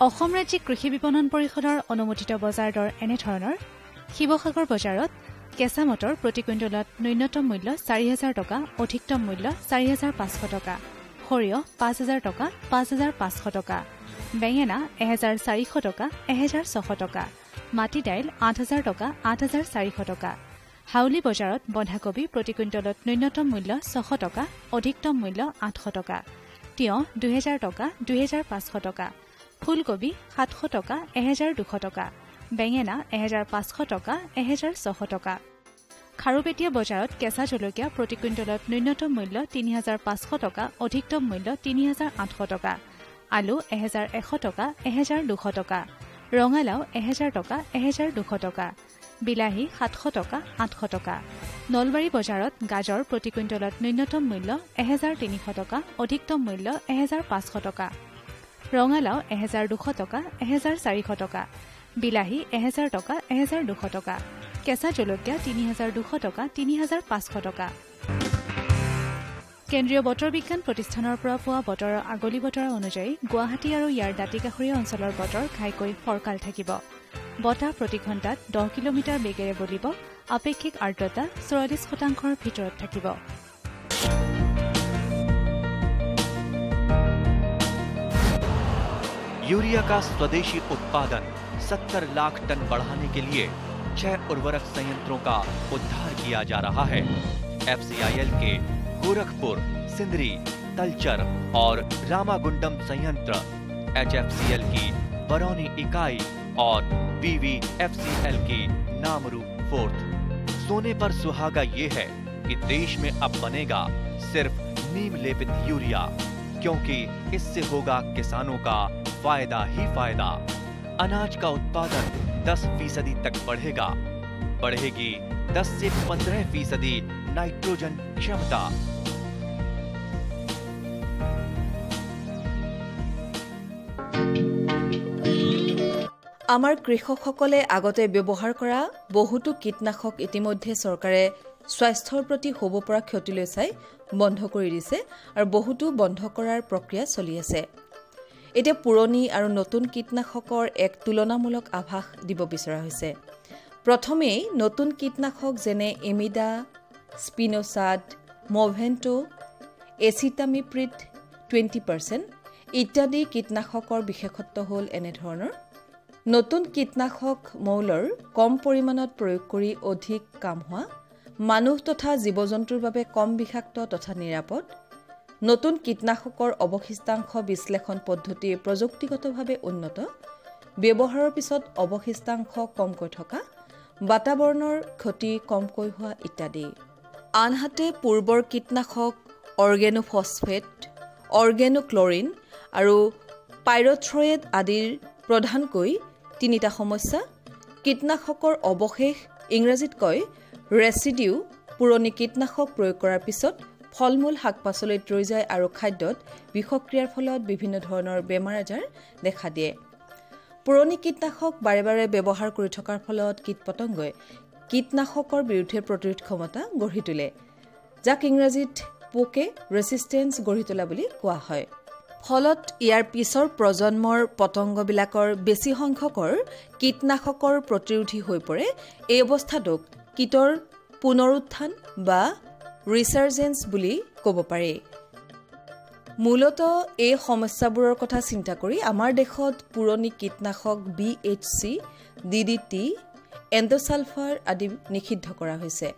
অসম ৰাজ্যিক কৃষি বিপণন পৰিষদৰ অনুমোদিত বজাৰ দৰ এনেধৰণৰ শিৱসাগৰ বজাৰত কেঁচা মটৰ প্ৰতি কুইণ্টলত ন্যূনতম মূল্য 4,000 টকা, অধিকতম মূল্য 4,500 টকা, সৰিয়হ 5,000 টকা, 5,500 টকা, বেঙেনা 1,400 টকা, 1,600 টকা, মাটি দাইল 8,000 টকা, 8,400 টকা। হাউলি বজাৰত বন্ধাকবি প্ৰতি কুইণ্টলত ন্যূনতম মূল্য 600 টকা, অধিকতম মূল্য 800 টকা, তিয়ঁহ 2,000 টকা, 2,500 টকা, ফুলকবি 700 টকা, 1,200 টকা, বেঙেনা 1,500 টকা, 1,600 টকা। খাৰুপেটীয়া বজাৰত কেঁচা জলকীয়া প্ৰতি কুইণ্টলত ন্যূনতম মূল্য 3,500 টকা, অধিকতম মূল্য 3,800 টকা, আলু 1,100 টকা, 1,200 টকা, ৰঙালাও 1,000 টকা, 1,200 টকা, বিলাহী 700 টকা, 800 টকা। নলবাৰী বজাৰত গাজৰ প্ৰতি কুইণ্টলত ন্যূনতম মূল্য 1,300 টকা, অধিকতম মূল্য 1,500 টকা, ৰঙালাও 1,200 টকা, 1,400 টকা, বিলাহী 1,000 টকা, 1,200 টকা, কেঁচা জলকীয়া 3,200 টকা, 3,500 টকা। কেন্দ্ৰীয় বতৰ বিজ্ঞান প্ৰতিষ্ঠানৰ পৰা পোৱা বতৰৰ আগলি বতৰা অনুযায়ী গুৱাহাটী আৰু ইয়াৰ দাঁতিকাষৰীয়া অঞ্চলৰ বতৰ ঘাইকৈ ফৰকাল থাকিব। বতাহ প্ৰতি ঘণ্টাত 10 কিলোমিটাৰ বেগেৰে বলিব। আপেক্ষিক আৰ্দ্ৰতা 44% ভিতৰত থাকিব। यूरिया का स्वदेशी उत्पादन 70 लाख टन बढ़ाने के लिए 6 उर्वरक संयंत्रों का उद्धार किया जा रहा है। FCIL के गोरखपुर, सिंदरी, तलचर और रामागुंडम संयंत्र, HFCL की बरौनी इकाई और BVFCL की नामरू फोर्थ। सोने पर सुहागा ये है कि देश में अब बनेगा सिर्फ नीम लेपित यूरिया, क्योंकि इससे होगा किसानों का फायदा ही फायदा। अनाज का उत्पादन 10% तक बढ़ेगा। बढ़ेगी 10 से 15% नाइट्रोजन क्षमता। আমাৰ কৃষকসকলে আগতে ব্যৱহাৰ কৰা বহুতো কীটনাশক ইতিমধ্যে চৰকাৰে স্বাস্থ্যৰ প্ৰতি হ'ব পৰা ক্ষতিলৈ চাই বন্ধ কৰি দিছে আৰু বহুতো বন্ধ কৰাৰ প্ৰক্ৰিয়া চলি আছে। এতিয়া পুৰণি আৰু নতুন কীটনাশকৰ এক তুলনামূলক আভাস দিব বিচৰা হৈছে। প্ৰথমেই নতুন কীটনাশক যেনে এমিডা, স্পিনোসাড, মভেন্টো, এচিটামিপ্ৰিড 20% ইত্যাদি কীটনাশকৰ বিশেষত্ব হ'ল এনেধৰণৰ। নতুন কীটনাশক মৌলৰ কম পৰিমাণত প্ৰয়োগ কৰি অধিক কাম হোৱা, মানুহ তথা জীৱ জন্তুৰ বাবে কম বিষাক্ত তথা নিৰাপদ। নতুন কীটনাশকৰ অৱশিষ্টাংশ বিশ্লেষণ পদ্ধতি প্ৰযুক্তিগতভাৱে উন্নত, ব্যৱহাৰৰ পিছত অৱশিষ্টাংশ কমকৈ থকা, বাতাবৰণৰ ক্ষতি কমকৈ হোৱা ইত্যাদি। আনহাতে পূৰ্বৰ কীটনাশক অৰ্গেনোফছফেট, অৰ্গেনোক্লৰিন আৰু পাইৰথ্ৰয়েড আদিৰ প্ৰধানকৈ তিনিটা সমস্যা। কীটনাশকৰ অৱশেষ, ইংৰাজীত কয় ৰেচিডিউ, পুৰণি কীটনাশক প্ৰয়োগ কৰাৰ পিছত ফল-মূল, শাক-পাচলিত ৰৈ যায় আৰু খাদ্যত বিষক্ৰিয়াৰ ফলত বিভিন্ন ধৰণৰ বেমাৰ আজাৰ দেখা দিয়ে। পুৰণি কীটনাশক বাৰে বাৰে ব্যৱহাৰ কৰি থকাৰ ফলত কীট-পতংগই কীটনাশকৰ বিৰুদ্ধে প্ৰতিৰোধ ক্ষমতা গঢ়ি তোলে, যাক ইংৰাজীত পোকে ৰেচিষ্টেন্স গঢ়ি তোলা বুলি কোৱা হয়। ফলত ইয়াৰ পিছৰ প্ৰজন্মৰ পতংগবিলাকৰ বেছি সংখ্যকৰ কীটনাশকৰ প্ৰতিৰোধী হৈ পৰে। এই অৱস্থাটোক কীটৰ পুনৰুত্থান বা ৰিচাৰ্জেন্স বুলি ক'ব পাৰি। মূলতঃ এই সমস্যাবোৰৰ কথা চিন্তা কৰি আমাৰ দেশত পুৰণি কীটনাশক BHC, DDT, এণ্ডোছালফাৰ আদি নিষিদ্ধ কৰা হৈছে।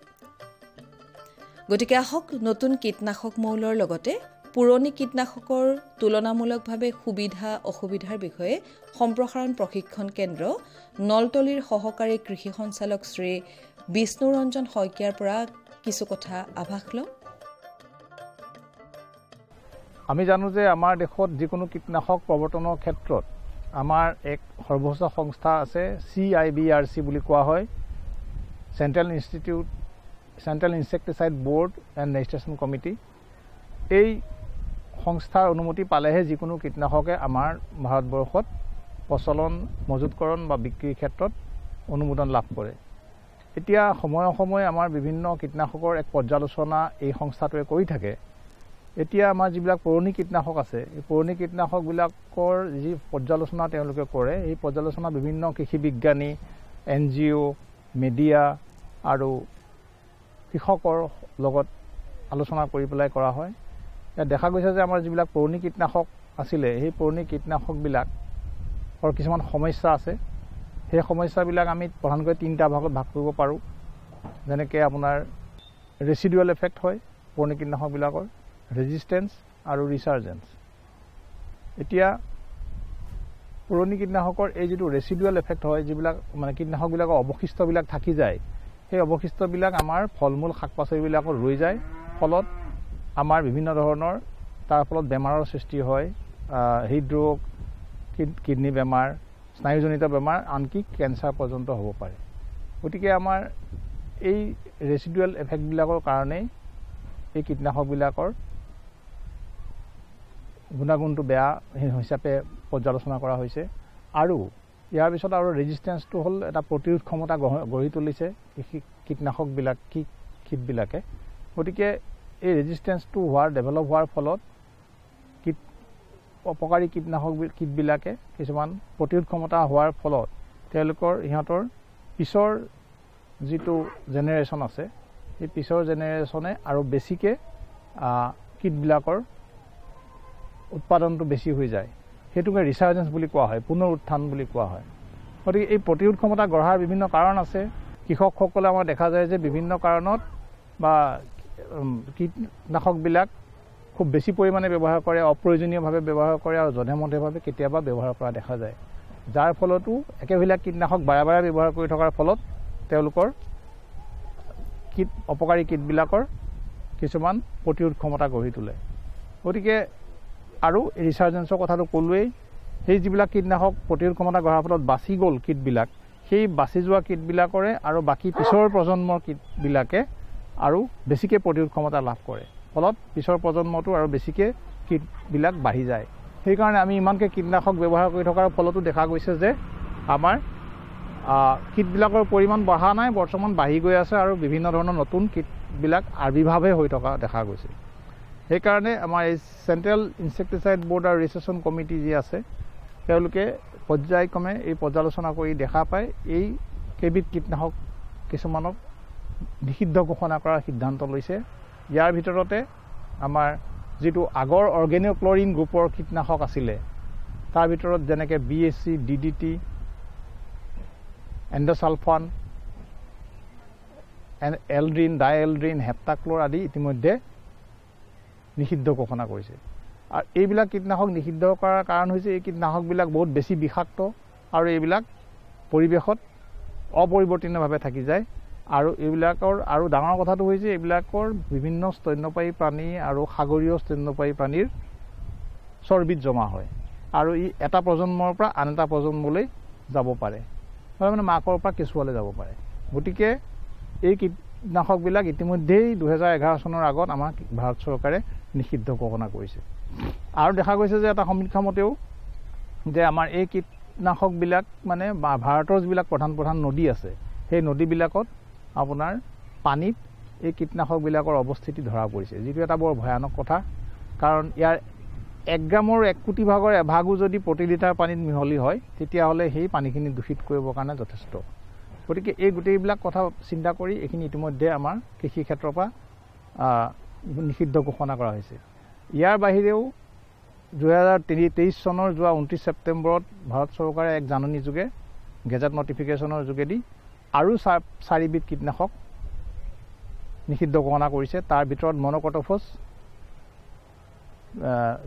গতিকে আহক নতুন কীটনাশক মৌলৰ লগতে পুৰণি কীটনাশকৰ তুলনামূলকভাৱে সুবিধা অসুবিধাৰ বিষয়ে সম্প্ৰসাৰণ প্ৰশিক্ষণ কেন্দ্ৰ নলতলীৰ সহকাৰী কৃষি সঞ্চালক শ্ৰী বিষ্ণুৰঞ্জন শইকীয়াৰ পৰা কিছু কথা আভাস লওঁ। আমি জানো যে আমাৰ দেশত যিকোনো কীটনাশক প্ৰৱৰ্তনৰ ক্ষেত্ৰত আমাৰ এক সৰ্বোচ্চ সংস্থা আছে, CIBRC বুলি কোৱা হয়, central insecticide board and registration committee. এই সংস্থাৰ অনুমতি পালেহে যিকোনো কীটনাশকে আমাৰ ভাৰতবৰ্ষত প্ৰচলন, মজুতকৰণ বা বিক্ৰীৰ ক্ষেত্ৰত অনুমোদন লাভ কৰে। এতিয়া সময়ে সময়ে আমাৰ বিভিন্ন কীটনাশকৰ এক পৰ্যালোচনা এই সংস্থাটোৱে কৰি থাকে। এতিয়া আমাৰ যিবিলাক পুৰণি কীটনাশক আছে এই পুৰণি কীটনাশকবিলাকৰ যি পৰ্যালোচনা তেওঁলোকে কৰে এই পৰ্যালোচনা বিভিন্ন কৃষি বিজ্ঞানী NGO মিডিয়া আৰু কৃষকৰ লগত আলোচনা কৰি পেলাই কৰা হয় ইয়াত দেখা গৈছে যে আমাৰ যিবিলাক পুৰণি কীটনাশক আছিলে সেই পুৰণি কীটনাশকবিলাকৰ কিছুমান সমস্যা আছে সেই সমস্যাবিলাক আমি প্ৰধানকৈ তিনিটা ভাগত ভাগ কৰিব পাৰোঁ যেনেকৈ আপোনাৰ ৰেচিডুৱেল এফেক্ট হয় পুৰণি কীটনাশকবিলাকৰ ৰেজিষ্টেন্স আৰু ৰিচাৰ্জেন্স এতিয়া পুৰণি কীটনাশকৰ এই যিটো ৰেচিডুৱেল এফেক্ট হয় যিবিলাক মানে কীটনাশকবিলাকৰ অৱশিষ্টবিলাক থাকি যায় সেই অৱশিষ্টবিলাক আমাৰ ফলমূল শাক পাচলিবিলাকত ৰৈ যায় ফলত আমাৰ বিভিন্ন ধৰণৰ তাৰ ফলত বেমাৰৰ সৃষ্টি হয় হৃদৰোগ কিডনি বেমাৰ স্নায়ুজনিত বেমাৰ আনকি কেঞ্চাৰ পৰ্যন্ত হ'ব পাৰে গতিকে আমাৰ এই ৰেচিডুৱেল এফেক্টবিলাকৰ কাৰণেই এই কীটনাশকবিলাকৰ গুণাগুণটো বেয়া হিচাপে পৰ্যালোচনা কৰা হৈছে আৰু ইয়াৰ পিছত আৰু ৰেজিষ্টেন্সটো হ'ল এটা প্ৰতিৰোধ ক্ষমতা গঢ়ি তুলিছে কীটনাশকবিলাক কীটবিলাকে গতিকে এই ৰেজিষ্টেন্সটো ডেভেলপ হোৱাৰ ফলত অপকাৰী কীটবিলাকে কিছুমান প্ৰতিৰোধ ক্ষমতা হোৱাৰ ফলত তেওঁলোকৰ ইহঁতৰ পিছৰ যিটো জেনেৰেশ্যন আছে সেই পিছৰ জেনেৰেশ্যনে আৰু বেছিকৈ কীটবিলাকৰ উৎপাদনটো বেছি হৈ যায় সেইটোকে ৰিচাৰ্জেন্স বুলি কোৱা হয় পুনৰ উত্থান বুলি কোৱা হয় গতিকে এই প্ৰতিৰোধ ক্ষমতা গঢ়াৰ বিভিন্ন কাৰণ আছে কৃষকসকলে আমাৰ দেখা যায় যে বিভিন্ন কাৰণত বা কীটনাশকবিলাক খুব বেছি পৰিমাণে ব্যৱহাৰ কৰে অপ্ৰয়োজনীয়ভাৱে ব্যৱহাৰ কৰে আৰু যধেমধেভাৱে কেতিয়াবা ব্যৱহাৰ কৰা দেখা যায় যাৰ ফলতো একেবিলাক কীটনাশক বাৰে বাৰে ব্যৱহাৰ কৰি থকাৰ ফলত তেওঁলোকৰ অপকাৰী কীটবিলাকৰ কিছুমান প্ৰতিৰোধ ক্ষমতা গঢ়ি তোলে গতিকে আৰু ৰিচাৰ্জেন্সৰ কথাটো ক'লোৱেই সেই যিবিলাক কীটনাশক প্ৰতিৰোধ ক্ষমতা গঢ়াৰ ফলত বাচি গ'ল কীটবিলাক সেই বাচি যোৱা কীটবিলাকৰে আৰু বাকী পিছৰ প্ৰজন্মৰ কীটবিলাকে আৰু বেছিকৈ প্ৰতিৰোধ ক্ষমতা লাভ কৰে ফলত পিছৰ প্ৰজন্মটো আৰু বেছিকৈ কীটবিলাক বাঢ়ি যায় সেইকাৰণে আমি ইমানকৈ কীটনাশক ব্যৱহাৰ কৰি থকাৰ ফলতো দেখা গৈছে যে আমাৰ কীটবিলাকৰ পৰিমাণ বঢ়া নাই বৰ্তমান বাঢ়ি গৈ আছে আৰু বিভিন্ন ধৰণৰ নতুন কীটবিলাক আবিৰ্ভাৱে হৈ থকা দেখা গৈছে সেইকাৰণে আমাৰ এই চেণ্ট্ৰেল ইনচেক্টিচাইড বোৰ্ড আৰু ৰেজিষ্ট্ৰেশ্যন কমিটি যি আছে তেওঁলোকে পৰ্যায়ক্ৰমে এই পৰ্যালোচনা কৰি দেখা পায় এই কেইবিধ কীটনাশক কিছুমানক নিষিদ্ধ ঘোষণা কৰাৰ সিদ্ধান্ত লৈছে ইয়াৰ ভিতৰতে আমাৰ যিটো আগৰ অৰ্গেনিক্লৰিন গ্ৰুপৰ কীটনাশক আছিলে তাৰ ভিতৰত যেনেকৈ BSC DDT এণ্ডোচালফান এলড্ৰিন ডাইএলড্ৰিন হেপ্টাক্ল'ৰ আদি ইতিমধ্যে নিষিদ্ধ ঘোষণা কৰিছে আৰু এইবিলাক কীটনাশক নিষিদ্ধ কৰাৰ কাৰণ হৈছে এই কীটনাশকবিলাক বহুত বেছি বিষাক্ত আৰু এইবিলাক পৰিৱেশত অপৰিৱৰ্তনীয়ভাৱে থাকি যায় আৰু এইবিলাকৰ আৰু ডাঙৰ কথাটো হৈছে এইবিলাকৰ বিভিন্ন স্তন্যপায়ী প্ৰাণী আৰু সাগৰীয় স্তন্যপায়ী প্ৰাণীৰ চৰ্বিত জমা হয় আৰু ই এটা প্ৰজন্মৰ পৰা আন এটা প্ৰজন্মলৈ যাব পাৰে মানে মাকৰ পৰা কেঁচুৱালৈ যাব পাৰে গতিকে এই কীটনাশকবিলাক ইতিমধ্যেই 2011 চনৰ আগত আমাৰ ভাৰত চৰকাৰে নিষিদ্ধ ঘোষণা কৰিছে আৰু দেখা গৈছে যে এটা সমীক্ষা মতেও যে আমাৰ এই কীটনাশকবিলাক মানে ভাৰতৰ যিবিলাক প্ৰধান নদী আছে সেই নদীবিলাকত আপোনাৰ পানীত এই কীটনাশকবিলাকৰ অৱস্থিতি ধৰা পৰিছে যিটো এটা বৰ ভয়ানক কথা কাৰণ ইয়াৰ 1 গ্ৰামৰ 1 কোটি ভাগৰ এভাগো যদি প্ৰতি লিটাৰ পানীত মিহলি হয় তেতিয়াহ'লে সেই পানীখিনি দূষিত কৰিবৰ কাৰণে যথেষ্ট গতিকে এই গোটেইবিলাক কথা চিন্তা কৰি এইখিনি ইতিমধ্যে আমাৰ কৃষি ক্ষেত্ৰৰ পৰা নিষিদ্ধ ঘোষণা কৰা হৈছে ইয়াৰ বাহিৰেও 2023 চনৰ যোৱা 29 ছেপ্টেম্বৰত ভাৰত চৰকাৰে এক জাননী যোগে গেজেট নটিফিকেশ্যনৰ যোগেদি আৰু 4বিধ কীটনাশক নিষিদ্ধ ঘোষণা কৰিছে তাৰ ভিতৰত মন'কট'ফছ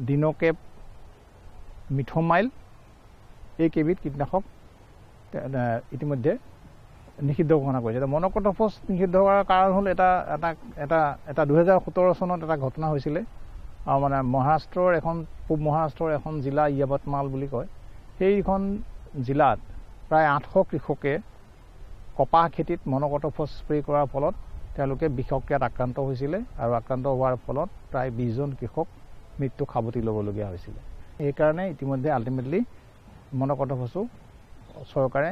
ডিনোকেপ মিথোমাইল এই কেইবিধ কীটনাশক ইতিমধ্যে নিষিদ্ধ ঘোষণা কৰিছে মন'কট'ফছ নিষিদ্ধ কৰাৰ কাৰণ হ'ল এটা 2017 চনত এটা ঘটনা হৈছিলে মানে মহাৰাষ্ট্ৰৰ পূব মহাৰাষ্ট্ৰৰ এখন জিলা য়াবতমাল বুলি কয় সেইখন জিলাত প্ৰায় 800 কৃষকে কপাহ খেতিত মন'কট'ফছ স্প্ৰে কৰাৰ ফলত তেওঁলোকে বিষক্ৰিয়াত আক্ৰান্ত হৈছিলে আৰু আক্ৰান্ত হোৱাৰ ফলত প্ৰায় 20 জন কৃষক মৃত্যু সাৱটি ল'বলগীয়া হৈছিলে সেইকাৰণে ইতিমধ্যে আল্টিমেটলি মন'কট'ফছো চৰকাৰে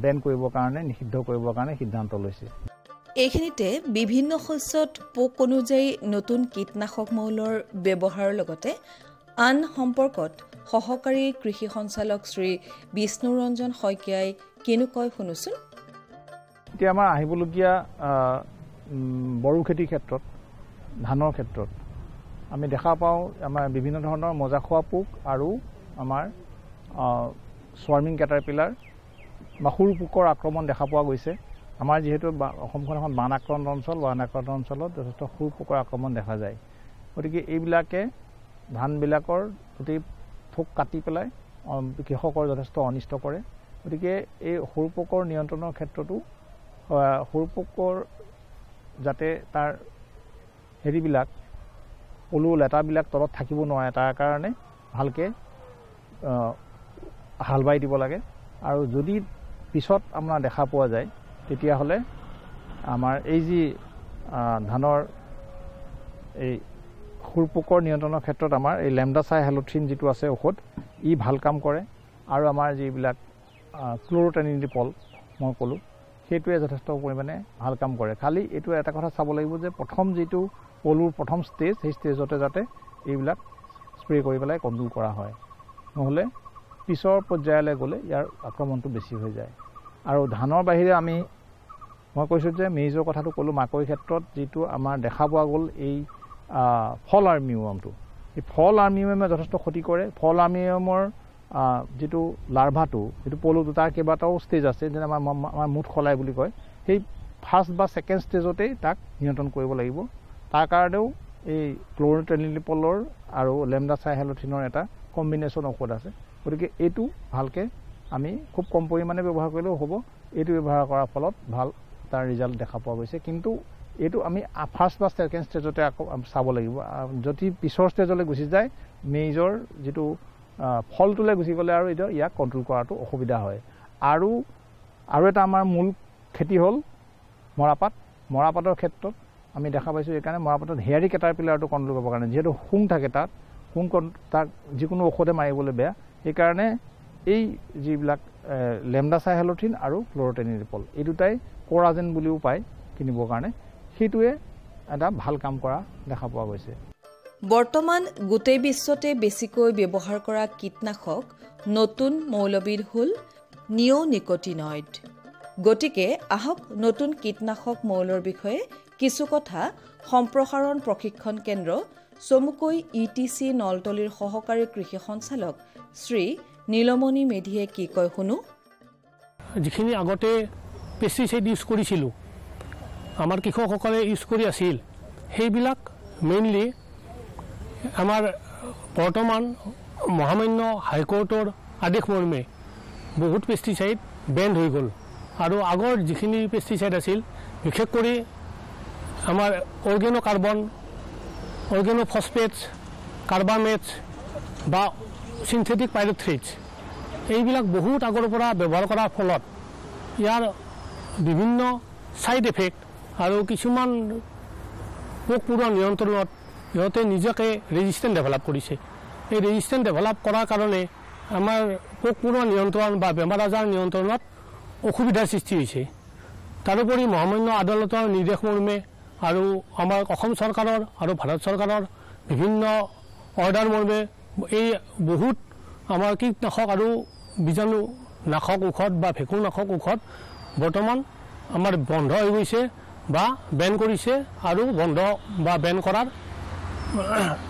বেন কৰিবৰ কাৰণে নিষিদ্ধ কৰিবৰ কাৰণে সিদ্ধান্ত লৈছে এইখিনিতে বিভিন্ন শস্যত পোক অনুযায়ী নতুন কীটনাশক মৌলৰ ব্যৱহাৰৰ লগতে আন সম্পৰ্কত সহকাৰী কৃষি সঞ্চালক শ্ৰী বিষ্ণুৰঞ্জন শইকীয়াই কিনো কয় শুনোচোন। এতিয়া আমাৰ আহিবলগীয়া বড়ো খেতিৰ ক্ষেত্ৰত ধানৰ ক্ষেত্ৰত আমি দেখা পাওঁ আমাৰ বিভিন্ন ধৰণৰ মজা খোৱা পোক আৰু আমাৰ স্বাৰ্মিং কেটাৰপিলাৰ বা সৰু পোকৰ আক্ৰমণ দেখা পোৱা গৈছে। আমাৰ যিহেতু অসমখন এখন বান আক্ৰান্ত অঞ্চল, বান আক্ৰান্ত অঞ্চলত যথেষ্ট সৰু পোকৰ আক্ৰমণ দেখা যায়। গতিকে এইবিলাকে ধানবিলাকৰ গোটেই থোক কাটি পেলাই কৃষকৰ যথেষ্ট অনিষ্ট কৰে। গতিকে এই সৰু পোকৰ নিয়ন্ত্ৰণৰ ক্ষেত্ৰতো সৰু পোকৰ যাতে তাৰ হেৰিবিলাক পলু লেটাবিলাক তলত থাকিব নোৱাৰে তাৰ কাৰণে ভালকৈ হাল বাই দিব লাগে। আৰু যদি পিছত আমাৰ দেখা পোৱা যায় তেতিয়াহ'লে আমাৰ এই যি ধানৰ এই সৰু পোকৰ নিয়ন্ত্ৰণৰ ক্ষেত্ৰত আমাৰ এই লেমডাচাইহেলোথ্ৰিন যিটো আছে ঔষধ, ই ভাল কাম কৰে। আৰু আমাৰ যিবিলাক ক্ল'ৰ'টেনিডিপল মই ক'লোঁ সেইটোৱে যথেষ্ট পৰিমাণে ভাল কাম কৰে। খালি এইটো এটা কথা চাব লাগিব যে প্ৰথম যিটো পলুৰ প্ৰথম ষ্টেজ, সেই ষ্টেজতে যাতে এইবিলাক স্প্ৰে কৰি পেলাই কণ্ট্ৰল কৰা হয়, নহ'লে পিছৰ পৰ্যায়লৈ গ'লে ইয়াৰ আক্ৰমণটো বেছি হৈ যায়। আৰু ধানৰ বাহিৰে মই কৈছোঁ যে মেইজৰ কথাটো ক'লোঁ, মাকৈ ক্ষেত্ৰত যিটো আমাৰ দেখা পোৱা গ'ল এই ফল আৰ্মিৱৰ্মটো, এই ফল আৰ্মিৱৰ্মে যথেষ্ট ক্ষতি কৰে। ফল আৰ্মিৱৰ্মৰ যিটো লাৰ্ভাটো, যিটো পলুটো, তাৰ কেইবাটাও ষ্টেজ আছে, যেনে আমাৰ মুঠ খলাই বুলি কয়। সেই ফাৰ্ষ্ট বা ছেকেণ্ড ষ্টেজতেই তাক নিয়ন্ত্ৰণ কৰিব লাগিব। তাৰ কাৰণেও এই ক্ল'ৰ'টেনিডিপলৰ আৰু লেমডাচাইহেলোথ্ৰিনৰ এটা কম্বিনেশ্যন ঔষধ আছে। গতিকে এইটো ভালকৈ আমি খুব কম পৰিমাণে ব্যৱহাৰ কৰিলেও হ'ব। এইটো ব্যৱহাৰ কৰাৰ ফলত ভাল তাৰ ৰিজাল্ট দেখা পোৱা গৈছে। কিন্তু এইটো আমি ফাৰ্ষ্ট বা ছেকেণ্ড ষ্টেজতে আকৌ চাব লাগিব। যদি পিছৰ ষ্টেজলৈ গুচি যায়, মেইজৰ যিটো ফলটোলৈ গুচি গ'লে আৰু এতিয়া ইয়াক কণ্ট্ৰল কৰাটো অসুবিধা হয়। আৰু এটা আমাৰ মূল খেতি হ'ল মৰাপাট। মৰাপাটৰ ক্ষেত্ৰত আমি দেখা পাইছোঁ এইকাৰণে মৰাপাটত হেয়াৰি কেটাৰপিলাৰটো কণ্ট্ৰল কৰিবৰ কাৰণে, যিহেতু শুং থাকে তাত, তাক যিকোনো ঔষধে মাৰিবলৈ বেয়া। সেইকাৰণে এই যিবিলাক লেমডাচাইহেলোথ্ৰিন আৰু ক্ল'ৰ'টেনিডিপল, এই দুটাই কোৰাজেন বুলিও পায় কিনিবৰ কাৰণে, সেইটোৱে এটা ভাল কাম কৰা দেখা পোৱা গৈছে। বৰ্তমান গোটেই বিশ্বতে বেছিকৈ ব্যৱহাৰ কৰা কীটনাশক নতুন মৌলবিধ হ'ল নিঅ'নিকটিনইড। গতিকে আহক নতুন কীটনাশক মৌলৰ বিষয়ে কিছু কথা সম্প্ৰসাৰণ প্ৰশিক্ষণ কেন্দ্ৰ চমুকৈ ETC নলতলীৰ সহকাৰী কৃষি সঞ্চালক শ্ৰী নীলমণি মেধিয়ে কি কয় শুনো। যিখিনি আগতে পেষ্টিচাইড ইউজ কৰিছিলোঁ, আমাৰ কৃষকসকলে ইউজ কৰি আছিল, সেইবিলাক মেইনলি আমাৰ বৰ্তমান মহামান্য হাইকোৰ্টৰ আদেশ মৰ্মে বহুত পেষ্টিচাইড বেণ্ড হৈ গ'ল। আৰু আগৰ যিখিনি পেষ্টিচাইড আছিল, বিশেষ কৰি আমাৰ অৰ্গেনোকাৰ্বন, অৰ্গেনোফছফেটছ, কাৰ্বামেটছ বা চিন্থেটিক পাইৰথ্ৰেটছ, এইবিলাক বহুত আগৰ পৰা ব্যৱহাৰ কৰাৰ ফলত ইয়াৰ বিভিন্ন ছাইড এফেক্ট আৰু কিছুমান পোক পৰুৱা নিয়ন্ত্ৰণত সিহঁতে নিজকে ৰেজিষ্টেণ্ট ডেভেলপ কৰিছে। এই ৰেজিষ্টেণ্ট ডেভেলপ কৰাৰ কাৰণে আমাৰ পোক পৰুৱা নিয়ন্ত্ৰণ বা বেমাৰ আজাৰ নিয়ন্ত্ৰণত অসুবিধাৰ সৃষ্টি হৈছে। তাৰোপৰি মহামান্য আদালতৰ নিৰ্দেশ মৰ্মে আৰু আমাৰ অসম চৰকাৰৰ আৰু ভাৰত চৰকাৰৰ বিভিন্ন অৰ্ডাৰ মৰ্মে এই বহুত আমাৰ কীটনাশক আৰু বীজাণুনাশক ঔষধ বা ভেঁকুৰনাশক ঔষধ বৰ্তমান আমাৰ বন্ধ হৈ গৈছে বা বেন কৰিছে, আৰু বন্ধ বা বেন কৰাৰ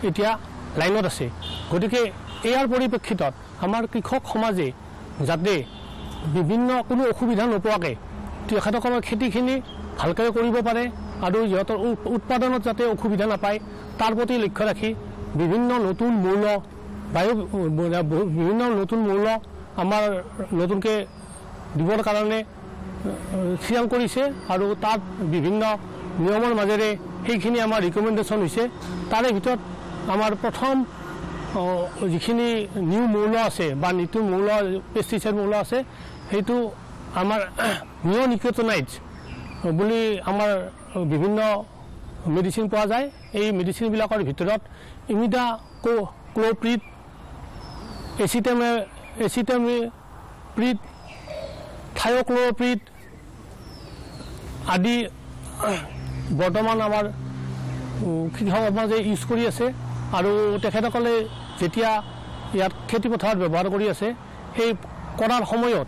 এতিয়া লাইনত আছে। গতিকে ইয়াৰ পৰিপ্ৰেক্ষিতত আমাৰ কৃষক সমাজে যাতে কোনো অসুবিধা নোপোৱাকৈ তেখেতসকলৰ খেতিখিনি ভালকৈ কৰিব পাৰে আৰু সিহঁতৰ উৎপাদনত যাতে অসুবিধা নাপায় তাৰ প্ৰতি লক্ষ্য ৰাখি বিভিন্ন নতুন মূল্য আমাৰ নতুনকৈ দিবৰ কাৰণে থিৰাং কৰিছে। আৰু তাত বিভিন্ন নিয়মৰ মাজেৰে সেইখিনি আমাৰ ৰিকমেণ্ডেশ্যন হৈছে। তাৰে ভিতৰত আমাৰ প্ৰথম যিখিনি নিউ মৌল আছে বা নতুন মৌল পেষ্টিচাইড মৌল আছে, সেইটো আমাৰ নিঅ'নিকটিনইডছ বুলি আমাৰ বিভিন্ন মেডিচিন পোৱা যায়। এই মেডিচিনবিলাকৰ ভিতৰত ইমিডাক্লোপ্ৰিড, এচিটামিপ্ৰিড, থাইঅক্ল'প্ৰিড আদি বৰ্তমান আমাৰ কৃষক সমাজে ইউজ কৰি আছে আৰু তেখেতসকলে যেতিয়া ইয়াত খেতি পথাৰত ব্যৱহাৰ কৰি আছে সেই কৰাৰ সময়ত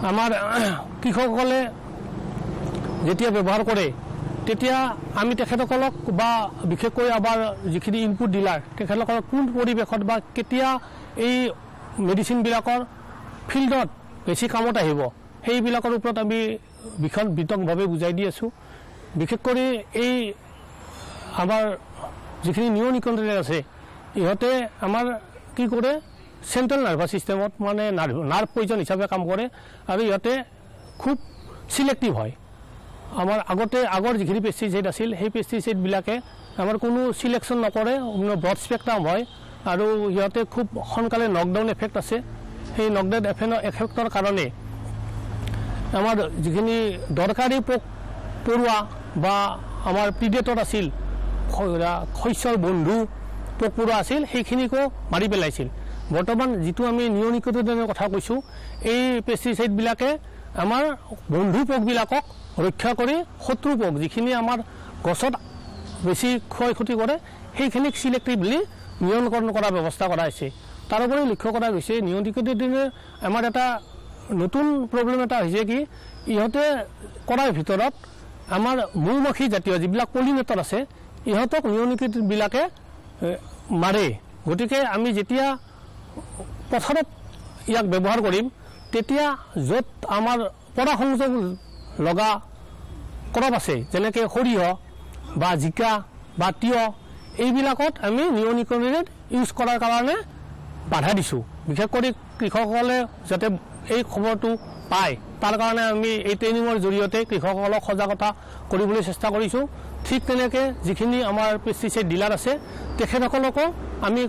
আমাৰ কৃষকসকলে যেতিয়া ব্যৱহাৰ কৰে তেতিয়া আমি তেখেতসকলক বা বিশেষকৈ আমাৰ যিখিনি ইনপুট ডিলাৰ তেখেতসকলক কোন পৰিৱেশত বা কেতিয়া এই মেডিচিনবিলাকৰ ফিল্ডত বেছি কামত আহিব সেইবিলাকৰ ওপৰত আমি বিতংভাৱে বুজাই দি আছোঁ। বিশেষ কৰি এই আমাৰ যিখিনি নিঅ' নিকণ্ট্ৰ'লাৰ আছে ইহঁতে আমাৰ কি কৰে চেণ্ট্ৰেল নাৰ্ভাছ ছিষ্টেমত মানে নাৰ্ভ পয়জন হিচাপে কাম কৰে আৰু ইহঁতে খুব চিলেক্টিভ হয়। আমাৰ আগৰ যিখিনি পেষ্টিচাইড আছিল সেই পেষ্টিচাইডবিলাকে আমাৰ কোনো চিলেকশ্যন নকৰে, ব্ৰড স্পেক্ট্ৰাম হয় আৰু সিহঁতে খুব সোনকালে নকডাউন এফেক্ট আছে। সেই নকডাউন এফেক্টৰ কাৰণে আমাৰ যিখিনি দৰকাৰী পোক পৰুৱা বা আমাৰ প্ৰিডেটৰ আছিল শস্যৰ বন্ধু পোক পৰুৱা আছিল সেইখিনিকো মাৰি পেলাইছিল। বৰ্তমান যিটো আমি নিঅ' নিকণ্ট্ৰ'লাৰৰ কথা কৈছোঁ এই পেষ্টিচাইডবিলাকে আমাৰ বন্ধু পোকবিলাকক ৰক্ষা কৰি শত্ৰু পোক যিখিনি আমাৰ গছত বেছি ক্ষয় ক্ষতি কৰে সেইখিনিক চিলেক্টিভলি নিয়ন্ত্ৰণ কৰাৰ ব্যৱস্থা কৰা হৈছে। তাৰোপৰি লক্ষ্য কৰা গৈছে নিঅ' নিকণ্ট্ৰ'লাৰে আমাৰ এটা নতুন প্ৰব্লেম এটা হৈছে কি ইহঁতে কৰাৰ ভিতৰত আমাৰ মৌ মাখি জাতীয় যিবিলাক পলিনেটৰ আছে ইহঁতক নিঅ' নিকণ্ট্ৰ'বিলাকে মাৰে। গতিকে আমি যেতিয়া পথাৰত ইয়াক ব্যৱহাৰ কৰিম তেতিয়া য'ত আমাৰ পৰা সংযোগ লগা ক্ৰপ আছে যেনেকৈ সৰিয়হ বা জিকা বা তিয়হ এইবিলাকত আমি নিঅ' নিকণ্ট্ৰ'লাৰ ইউজ কৰাৰ কাৰণে বাধা দিছোঁ। বিশেষ কৰি কৃষকসকলে যাতে এই খবৰটো পায় তাৰ কাৰণে আমি এই ট্ৰেইনিঙৰ জৰিয়তে কৃষকসকলক সজাগতা কৰিবলৈ চেষ্টা কৰিছোঁ। ঠিক তেনেকৈ যিখিনি আমাৰ পেষ্টিচাইড ডিলাৰ আছে তেখেতসকলকো আমি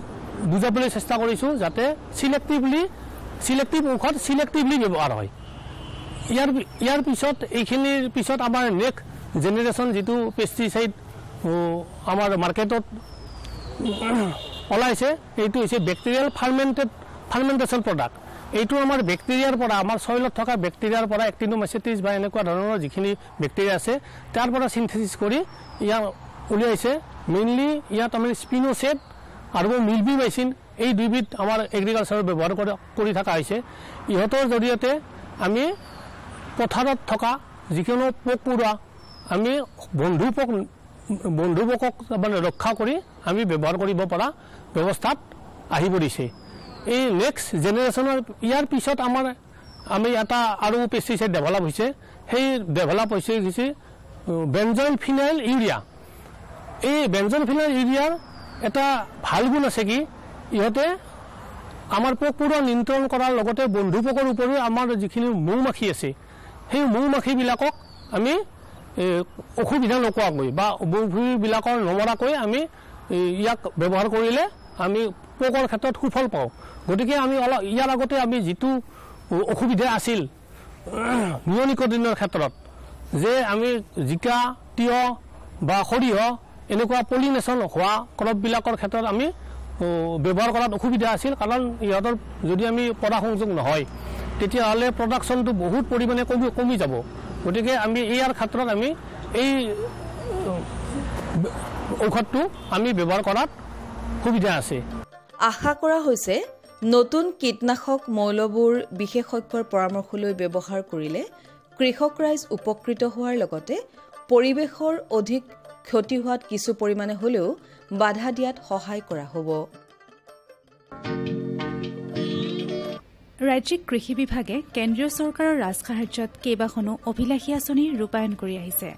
বুজাবলৈ চেষ্টা কৰিছোঁ যাতে চিলেক্টিভ ঔষধ চিলেক্টিভলি ব্যৱহাৰ হয়। ইয়াৰ পিছত এইখিনিৰ পিছত আমাৰ নেক্সট জেনেৰেশ্যন যিটো পেষ্টিচাইড আমাৰ মাৰ্কেটত ওলাইছে এইটো হৈছে বেক্টেৰিয়েল ফাৰ্মেণ্টেশ্যন প্ৰডাক্ট। এইটো আমাৰ বেক্টেৰিয়াৰ পৰা আমাৰ চইলত থকা বেক্টেৰিয়াৰ পৰা এক্টিনোমাইচিটিছ বা এনেকুৱা ধৰণৰ যিখিনি বেক্টেৰিয়া আছে তাৰ পৰা চিন্থেচিছ কৰি ইয়াক উলিয়াইছে। মেইনলি ইয়াত আমি স্পিনোচেট আৰু মিলবিমাইচিন এই দুইবিধ আমাৰ এগ্ৰিকালচাৰত ব্যৱহাৰ কৰি থকা হৈছে। ইহঁতৰ জৰিয়তে আমি পথাৰত থকা যিকোনো পোক পৰুৱা আমি বন্ধু পোকক মানে ৰক্ষা কৰি আমি ব্যৱহাৰ কৰিব পৰা ব্যৱস্থাত আহি পৰিছে। এই নেক্সট জেনেৰেশ্যনৰ ইয়াৰ পিছত আমি এটা আৰু পেষ্টিচাইড ডেভেলপ হৈছে। সেই ডেভেলপ হৈছে বেনজইল ফিনাইল ইউৰিয়া। এই বেনজইল ফিনাইল ইউৰিয়াৰ এটা ভাল গুণ আছে কি ইহঁতে আমাৰ পোক পৰুৱা নিয়ন্ত্ৰণ কৰাৰ লগতে বন্ধু পোকৰ উপৰিও আমাৰ যিখিনি মৌ মাখি আছে সেই মৌ মাখিবিলাকক আমি অসুবিধা নোপোৱাকৈ বা মৌমাখিবিলাকৰ নমৰাকৈ আমি ইয়াক ব্যৱহাৰ কৰিলে আমি পোকৰ ক্ষেত্ৰত সুফল পাওঁ। গতিকে আমি ইয়াৰ আগতে আমি যিটো অসুবিধা আছিল নিঅ' নিকণ্ট্ৰ'লাৰৰ ক্ষেত্ৰত যে আমি জিকা তিয়হ বা সৰিয়হ এনেকুৱা পলিনেশ্যন হোৱা ক্ৰপবিলাকৰ ক্ষেত্ৰত আমি ব্যৱহাৰ কৰাত অসুবিধা আছিল কাৰণ ইহঁতৰ যদি আমি পৰা সংযোগ নহয় তেতিয়াহ'লে প্ৰডাকশ্যনটো বহুত পৰিমাণে কমি যাব। গতিকে আমি ইয়াৰ ক্ষেত্ৰত আমি এই ঔষধটো আমি ব্যৱহাৰ কৰাত সুবিধা আছে। আশা কৰা হৈছে নতুন কীটনাশক মৌলবোৰ বিশেষজ্ঞৰ পৰামৰ্শ লৈ ব্যৱহাৰ কৰিলে কৃষক ৰাইজ উপকৃত হোৱাৰ লগতে পৰিৱেশৰ অধিক ক্ষতি হোৱাত কিছু পৰিমাণে হ'লেও বাধা দিয়াত সহায় কৰা হ'ব। ৰাজ্যিক কৃষি বিভাগে কেন্দ্ৰীয় চৰকাৰৰ ৰাজসাহায্যত কেইবাখনো অভিলাষী আঁচনি ৰূপায়ণ কৰি আহিছে।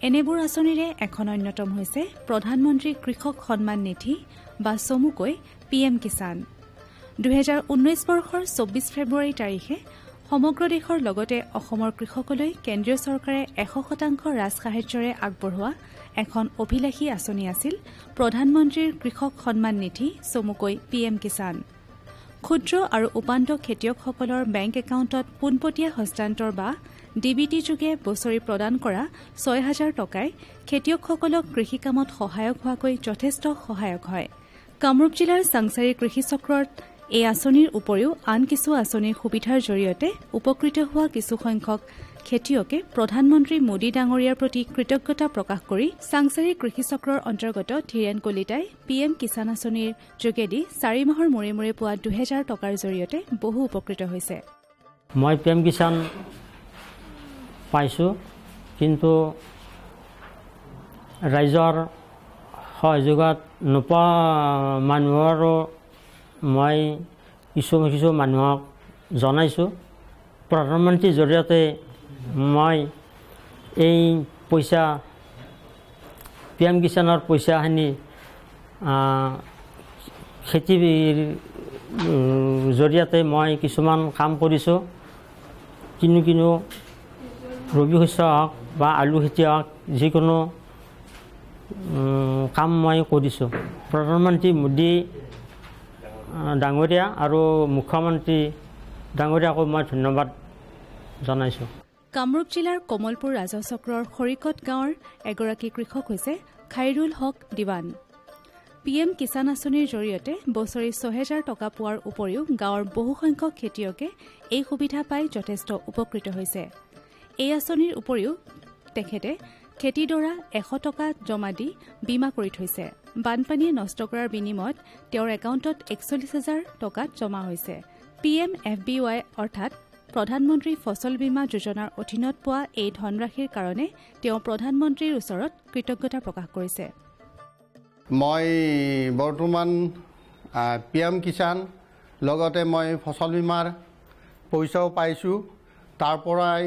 এনেবোৰ আঁচনিৰে এখন অন্যতম হৈছে প্ৰধানমন্ত্ৰী কৃষক সন্মান নিধি বা চমুকৈ PM কিষাণ। 2019 বৰ্ষৰ 24 ফেব্ৰুৱাৰী তাৰিখে সমগ্ৰ দেশৰ লগতে অসমৰ কৃষকলৈ কেন্দ্ৰীয় চৰকাৰে 100% ৰাজসাহায্যৰে আগবঢ়োৱা এখন অভিলাষী আঁচনি আছিল প্ৰধানমন্ত্ৰীৰ কৃষক সন্মান নিধি চমুকৈ PM কিষাণ। ক্ষুদ্ৰ আৰু উপান্ত খেতিয়কসকলৰ বেংক একাউণ্টত পোনপটীয়া হস্তান্তৰ বা DBT যোগে বছৰি প্ৰদান কৰা 6,000 টকাই খেতিয়কসকলক কৃষি কামত সহায়ক হোৱাকৈ যথেষ্ট সহায়ক হয়। কামৰূপ জিলাৰ চাংচাৰী কৃষি চক্ৰত এই আঁচনিৰ উপৰিও আন কিছু আঁচনিৰ সুবিধাৰ জৰিয়তে উপকৃত হোৱা কিছুসংখ্যক খেতিয়কে প্ৰধানমন্ত্ৰী মোদী ডাঙৰীয়াৰ প্ৰতি কৃতজ্ঞতা প্ৰকাশ কৰি চাংচাৰী কৃষি চক্ৰৰ অন্তৰ্গত ধীৰেন কলিতাই PM কিষাণ আঁচনিৰ যোগেদি 4 মাহৰ মূৰে মূৰে পোৱা 2000 টকাৰ জৰিয়তে বহু উপকৃত হৈছে। মই PM কিষাণ পাইছোঁ, কিন্তু ৰাইজৰ সহযোগত নোপোৱা মানুহৰো মই কিছু মানুহক জনাইছোঁ। প্ৰধানমন্ত্ৰীৰ জৰিয়তে মই এই পইচা PM কিষাণৰ পইচাখিনি খেতিৰ জৰিয়তে মই কিছুমান কাম কৰিছোঁ। কিনো ৰবি শস্য হওক বা আলু খেতি হওক, যিকোনো কাম মই কৰিছোঁ। প্ৰধানমন্ত্ৰী মোদী ডাঙৰীয়া আৰু মুখ্যমন্ত্ৰী ডাঙৰীয়াকো মই ধন্যবাদ জনাইছোঁ। কামৰূপ জিলাৰ কমলপুৰ ৰাজহ চক্ৰৰ খৰিকত গাঁৱৰ এগৰাকী কৃষক হৈছে খাইৰুল হক দিৱান। PM কিষাণ আঁচনিৰ জৰিয়তে বছৰি 6000 টকা পোৱাৰ উপৰিও গাঁৱৰ বহুসংখ্যক খেতিয়কে এই সুবিধা পাই যথেষ্ট উপকৃত হৈছে। এই আঁচনিৰ উপৰিও তেখেতে খেতিডৰা 100 টকা জমা দি বীমা কৰি থৈছে। বানপানীয়ে নষ্ট কৰাৰ বিনিময়ত তেওঁৰ একাউণ্টত 41,000 টকাত জমা হৈছে। PMFBY অৰ্থাৎ প্ৰধানমন্ত্ৰী ফচল বীমা যোজনাৰ অধীনত পোৱা এই ধনৰাশিৰ কাৰণে তেওঁ প্ৰধানমন্ত্ৰীৰ ওচৰত কৃতজ্ঞতা প্ৰকাশ কৰিছে। মই বৰ্তমান PM কিষাণ লগতে মই ফচল বীমাৰ পইচাও পাইছোঁ। তাৰ পৰাই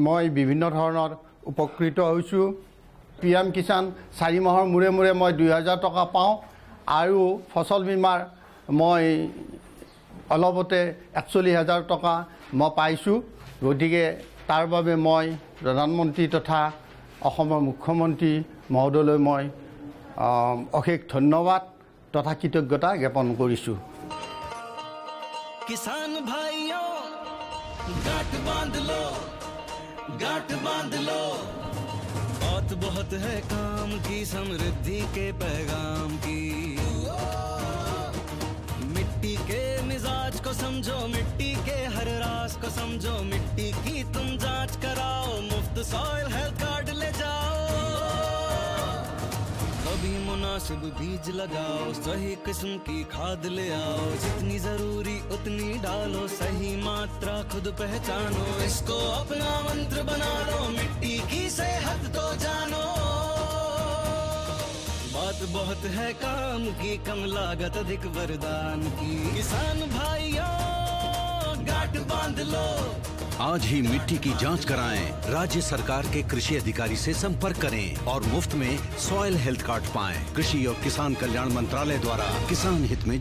মই বিভিন্ন ধৰণৰ উপকৃত হৈছোঁ। PM কিষাণ 4 মাহৰ মূৰে মূৰে মই 2000 টকা পাওঁ আৰু ফচল বীমাৰ মই অলপতে 41,000 টকা মই পাইছোঁ। গতিকে তাৰ বাবে মই প্ৰধানমন্ত্ৰী তথা অসমৰ মুখ্যমন্ত্ৰী মহোদয়লৈ মই অশেষ ধন্যবাদ তথা কৃতজ্ঞতা জ্ঞাপন কৰিছোঁ। किसान भाइयों गांठ बांध लो बात बहुत है काम की, समृद्धि के पैगाम की। मिट्टी के मिजाज को समझो, मिट्टी के हर राज को समझो, मिट्टी की तुम जांच कराओ, मुफ्त सॉइल हेल्थ कार्ड ले जाओ। कभी मुनासिब बीज लगाओ, सही किस्म की खाद ले आओ, जितनी जरूरी उतनी डालो, सही मात्रा खुद पहचानो, इसको अपना मंत्र बना लो, मिट्टी की सेहत तो जानो। बात बहुत है काम की, कम लागत अधिक वरदान की। किसान भाइयों गांठ बांध लो, आज ही मिट्टी की जांच कराएं। राज्य सरकार के कृषि अधिकारी से संपर्क करें और मुफ्त में सॉइल हेल्थ कार्ड पाएं। कृषि और किसान कल्याण मंत्रालय द्वारा किसान हित में